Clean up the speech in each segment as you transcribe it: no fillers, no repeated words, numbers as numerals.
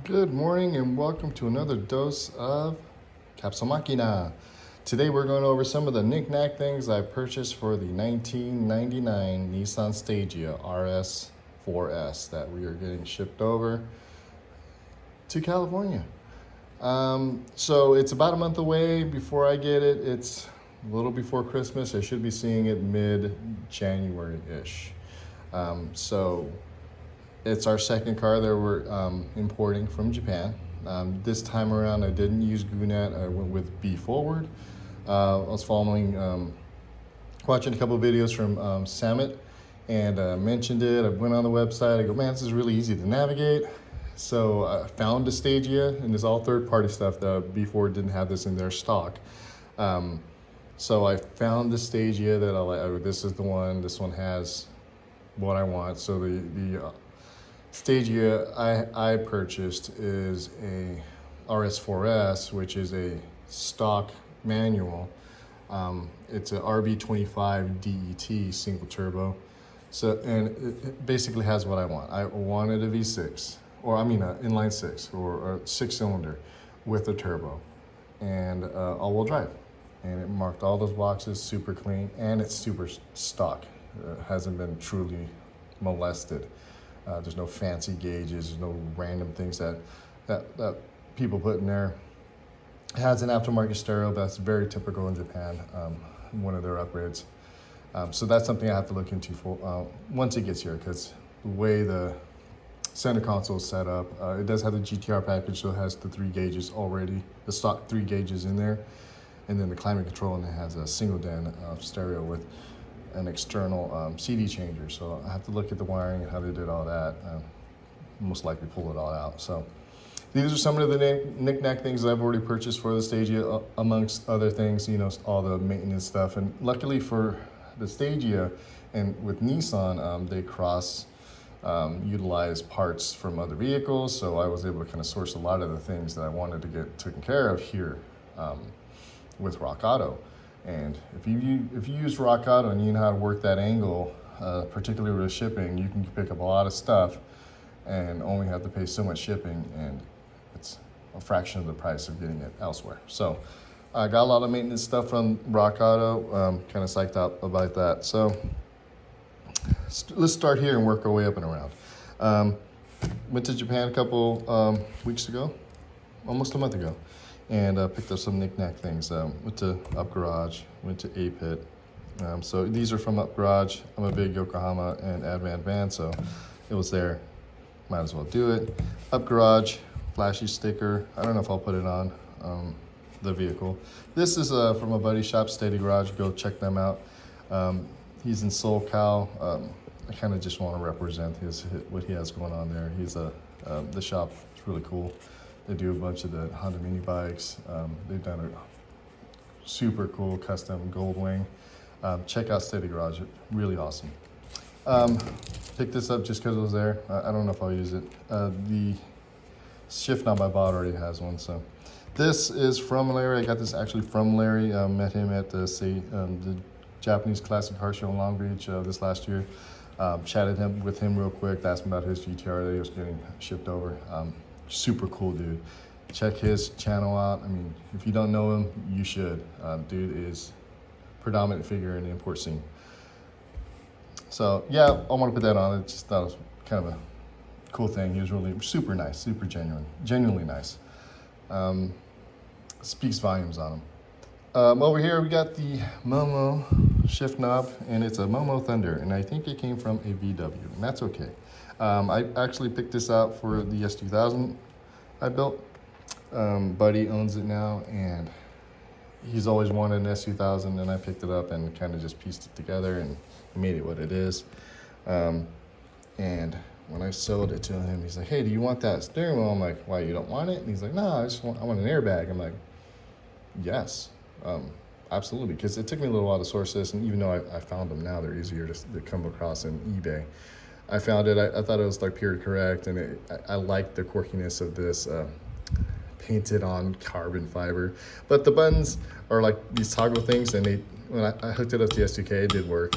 Good morning and welcome to another dose of Capsule Machina. Today we're going over some of the knick-knack things I purchased for the 1999 Nissan Stagea RS4S that we are getting shipped over to California. So it's about a month away before I get it. It's a little before Christmas. I should be seeing it mid-January-ish. So it's our second car that we're importing from Japan. This time around, I didn't use GUNET. I went with B Forward. I was watching a couple of videos from Summit, and mentioned it. I went on the website. I go, man, this is really easy to navigate. So I found the Stagea, and it's all third-party stuff. The B Forward didn't have this in their stock. So I found the Stagea that I like. Oh, this is the one. This one has what I want. So the Stagea I purchased is a RS4S, which is a stock manual. It's a RB25 DET single turbo. So, and it basically has what I want. I wanted a V6, or I mean an inline six, or a 6-cylinder with a turbo, and all-wheel drive. And it marked all those boxes, super clean, and it's super stock. Hasn't been truly molested. There's no fancy gauges, there's no random things that people put in there. It has an aftermarket stereo, but that's very typical in Japan, one of their upgrades. So that's something I have to look into for once it gets here, because the way the center console is set up, it does have the GTR package, so it has the 3 gauges already, the stock 3 gauges in there, and then the climate control, and it has a single DIN stereo with an external CD changer. So I have to look at the wiring and how they did all that. Most likely pull it all out. So these are some of the knick-knack things that I've already purchased for the Stagea, amongst other things, you know, all the maintenance stuff. And luckily for the Stagea and with Nissan, they utilize parts from other vehicles. So I was able to kind of source a lot of the things that I wanted to get taken care of here with Rock Auto. And if you use Rock Auto and you know how to work that angle, particularly with shipping, you can pick up a lot of stuff and only have to pay so much shipping, and it's a fraction of the price of getting it elsewhere. So I got a lot of maintenance stuff from Rock Auto, kind of psyched out about that. So let's start here and work our way up and around. Went to Japan a couple weeks ago, almost a month ago, and picked up some knick-knack things. Went to Up Garage, went to A-Pit. So these are from Up Garage. I'm a big Yokohama and Advan fan, so it was there. Might as well do it. Up Garage, flashy sticker. I don't know if I'll put it on the vehicle. This is from a buddy shop, Steady Garage. Go check them out. He's in SoCal. I kind of just want to represent what he has going on there. The shop is really cool. They do a bunch of the Honda mini bikes. They've done a super cool custom gold wing. Check out Steady Garage, really awesome. Picked this up just because it was there. I don't know if I'll use it. The shift knob I bought already has one. So this is from Larry. I got this actually from Larry. Met him at the Japanese Classic Car Show in Long Beach this last year. Chatted with him real quick, asked him about his GTR that he was getting shipped over. Super cool dude. Check his channel out. I mean, if you don't know him, you should. Dude is predominant figure in the import scene. So yeah, I want to put that on. I just thought it was kind of a cool thing. He was really super nice, super genuinely nice. Speaks volumes on him. Over here we got the Momo shift knob, and it's a Momo Thunder, and I think it came from a VW, and that's okay. I actually picked this out for the S2000 I built. Buddy owns it now, and he's always wanted an S2000, and I picked it up and kind of just pieced it together and made it what it is. And when I sold it to him, he's like, "Hey, do you want that steering wheel?" I'm like, "Why, you don't want it?" And he's like, "No, I want an airbag." I'm like, "Yes, absolutely," because it took me a little while to source this, and even though I found them now, they're easier to come across in eBay. I found it. I thought it was like period correct, and I liked the quirkiness of this painted on carbon fiber. But the buttons are like these toggle things, and when I hooked it up to the S2K, it did work.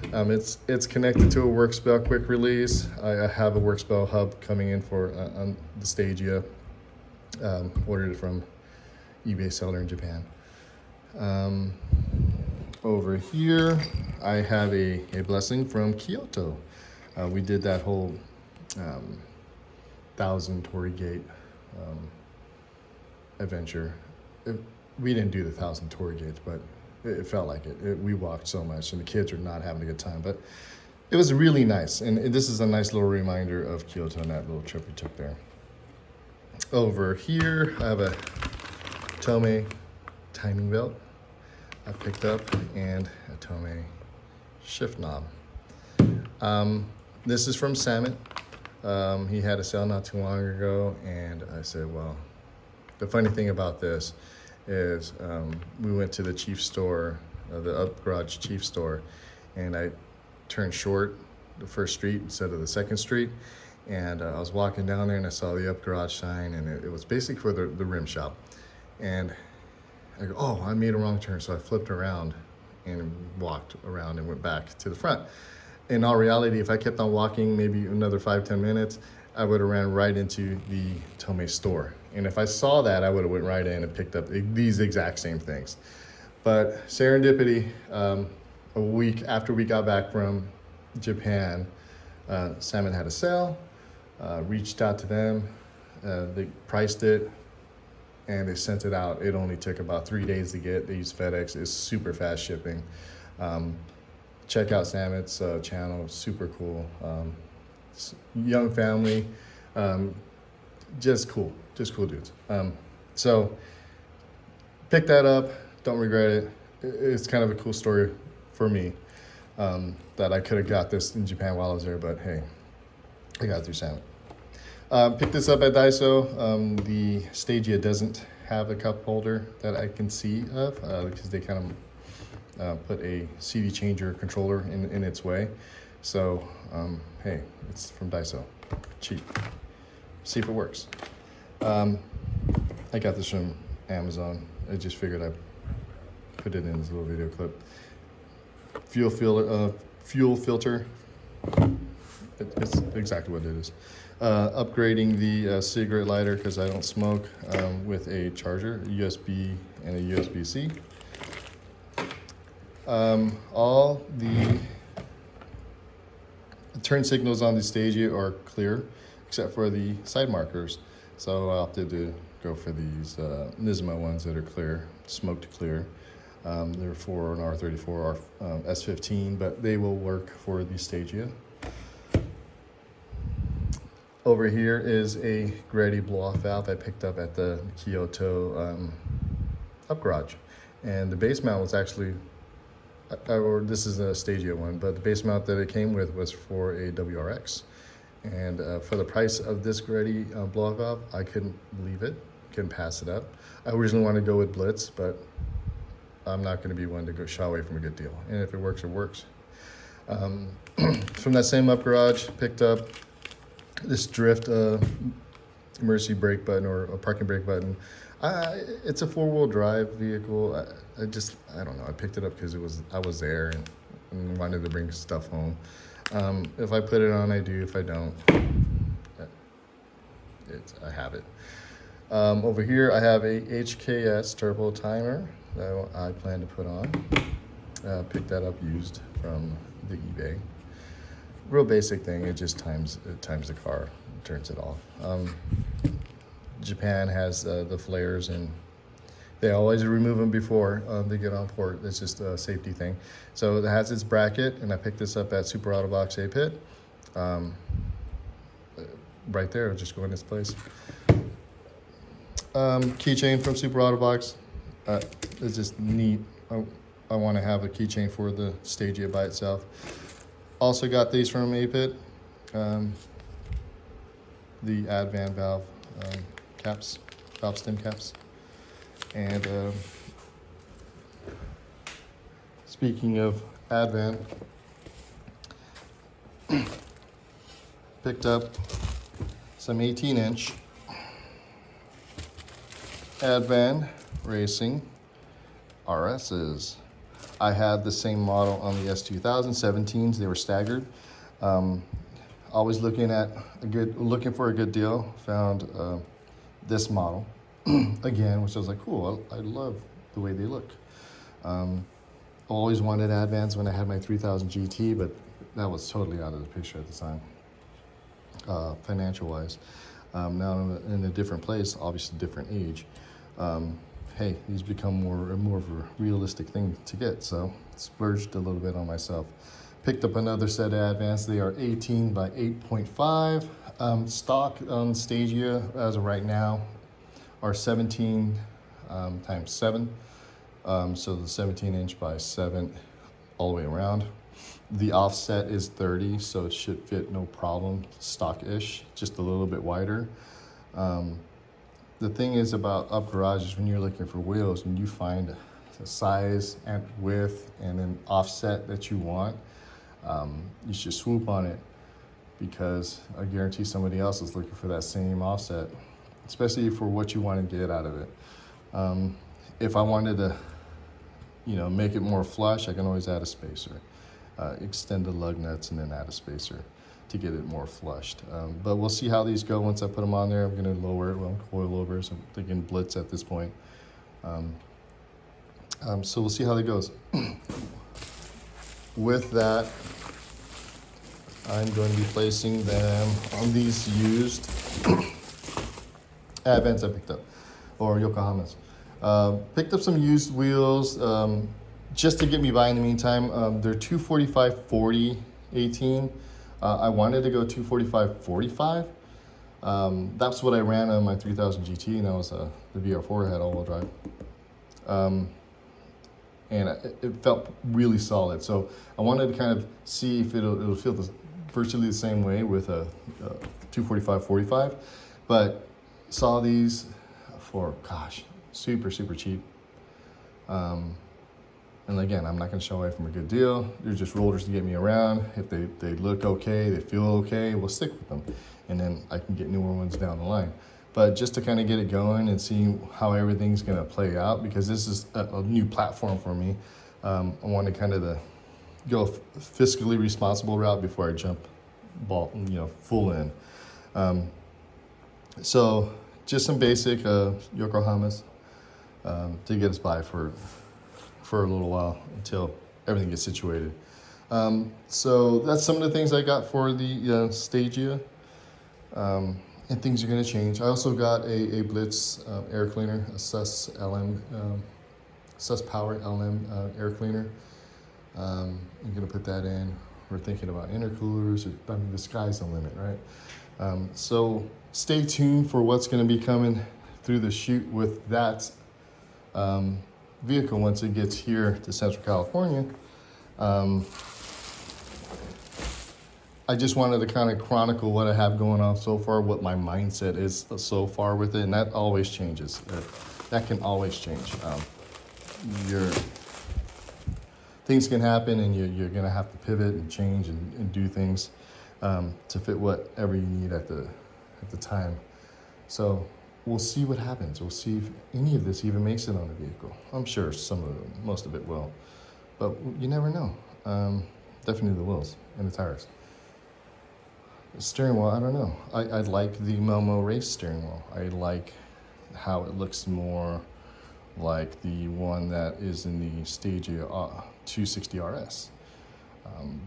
It's connected to a WorkSpell quick release. I have a WorkSpell hub coming in for on the Stagea. Ordered it from eBay seller in Japan. Over here, I have a blessing from Kyoto. We did that whole 1,000 Torii Gate adventure. We didn't do the 1,000 Torii Gates, but it felt like it. We walked so much, and the kids were not having a good time. But it was really nice, and this is a nice little reminder of Kyoto and that little trip we took there. Over here, I have a Tomei timing belt I picked up and a Tomei shift knob. This is from Samet. He had a sale not too long ago, and I said, well, the funny thing about this is we went to the Chief store, the Up Garage Chief store, and I turned short the first street instead of the second street. And I was walking down there and I saw the Up Garage sign, and it was basically for the rim shop. And I go, oh, I made a wrong turn. So I flipped around and walked around and went back to the front. In all reality, if I kept on walking maybe another 5-10 minutes, I would have ran right into the Tomei store. And if I saw that, I would have went right in and picked up these exact same things. But serendipity, a week after we got back from Japan, Samet had a sale, reached out to them, they priced it, and they sent it out. It only took about 3 days to get. They use FedEx. It's super fast shipping. Check out Samet's channel, super cool. Young family, just cool dudes. So pick that up, don't regret it. It's kind of a cool story for me, that I could have got this in Japan while I was there, but hey, I got it through Samet. Picked this up at Daiso. The Stagea doesn't have a cup holder that I can see of, because they kind of put a CD changer controller in its way. So, hey, it's from Daiso, cheap. See if it works. I got this from Amazon. I just figured I'd put it in this little video clip. Fuel filter. It's exactly what it is. Upgrading the cigarette lighter, because I don't smoke, with a charger, USB and a USB-C. All the turn signals on the Stagea are clear, except for the side markers. So I opted to go for these Nismo ones that are clear, smoked clear. They're for an R34 or S15, but they will work for the Stagea. Over here is a Grady blow-off valve I picked up at the Kyoto Up Garage. And the base mount was actually, or this is a Stagea one, but the base mount that it came with was for a WRX. And for the price of this Grady blow-off valve, I couldn't believe it, couldn't pass it up. I originally wanted to go with Blitz, but I'm not gonna be one to go shy away from a good deal. And if it works, it works. From that same Up Garage, picked up this Drift emergency brake button, or a parking brake button. It's a 4-wheel drive vehicle. I don't know. I picked it up because I was there and wanted to bring stuff home. If I put it on, I do. If I don't, I have it. Over here, I have a HKS turbo timer that I plan to put on. Picked that up used from the eBay. Real basic thing. It just times the car, turns it off. Japan has the flares, and they always remove them before they get on port. It's just a safety thing. So it has its bracket, and I picked this up at Super Auto Box A-Pit. Right there, just go in this place. Keychain from Super Auto Box. It's just neat. I want to have a keychain for the Stagea by itself. Also got these from A-Pit. The Advan valve caps, valve stem caps. And speaking of Advan, picked up some 18-inch Advan Racing RSs. I had the same model on the S2000 17s. They were staggered. Always looking for a good deal. Found this model again, which I was like, cool. I love the way they look. Always wanted Advance when I had my 3000 GT, but that was totally out of the picture at the time, financial wise. Now I'm in a different place, obviously different age. Hey, these become more of a realistic thing to get, so splurged a little bit on myself. Picked up another set of Advance. They are 18 by 8.5. Stock on Stagea as of right now are 17 times 7. So the 17-inch by 7 all the way around. The offset is 30, so it should fit no problem, stock-ish, just a little bit wider. The thing is about up garages, when you're looking for wheels and you find the size and width and then offset that you want, you should swoop on it, because I guarantee somebody else is looking for that same offset, especially for what you want to get out of it. If I wanted to, make it more flush, I can always add a spacer, extend the lug nuts and then add a spacer to get it more flushed. But we'll see how these go once I put them on there. I'm going to lower it, coil over, so I'm thinking blitz at this point. So we'll see how that goes. With that, I'm going to be placing them on these used Advance I picked up, or Yokohamas. Picked up some used wheels just to get me by in the meantime. They're 245/40 18. I wanted to go 245/45. That's what I ran on my 3000 GT, and that was the VR4 had all-wheel drive. And it felt really solid. So I wanted to kind of see if it'll feel virtually the same way with a 245/45. But saw these for, gosh, super cheap. And again, I'm not going to shy away from a good deal. They're just rollers to get me around. If they look okay, they feel okay, we'll stick with them, and then I can get newer ones down the line. But just to kind of get it going and see how everything's going to play out, because this is a new platform for me. I want to kind of go fiscally responsible route before I jump full in. So just some basic Yokohamas to get us by for a little while until everything gets situated. So that's some of the things I got for the Stagea. And things are going to change. I also got a Blitz air cleaner, a Sus Power LM air cleaner. I'm going to put that in. We're thinking about intercoolers. The sky's the limit, right? So stay tuned for what's going to be coming through the chute with that vehicle once it gets here to Central California. I just wanted to kind of chronicle what I have going on so far, what my mindset is so far with it, and that always changes. That can always change. Things can happen, and you're going to have to pivot and change and do things to fit whatever you need at the time. So we'll see what happens. We'll see if any of this even makes it on the vehicle. I'm sure most of it will, but you never know. Definitely the wheels and the tires. The steering wheel, I don't know. I like the Momo race steering wheel. I like how it looks more like the one that is in the Stagea 260 RS.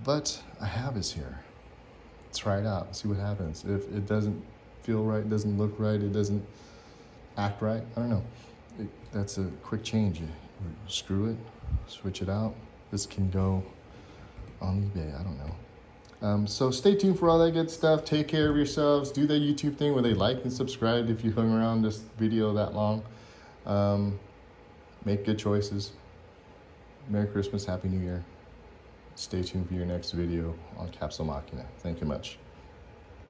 But I have this here. Try it out, see what happens. If it doesn't feel right, doesn't look right, it doesn't act right, I don't know. That's a quick change. You screw it, switch it out. This can go on eBay, I don't know. So stay tuned for all that good stuff. Take care of yourselves. Do that YouTube thing where they like and subscribe if you hung around this video that long. Make good choices. Merry Christmas, Happy New Year. Stay tuned for your next video on Capsule Machina. Thank you much.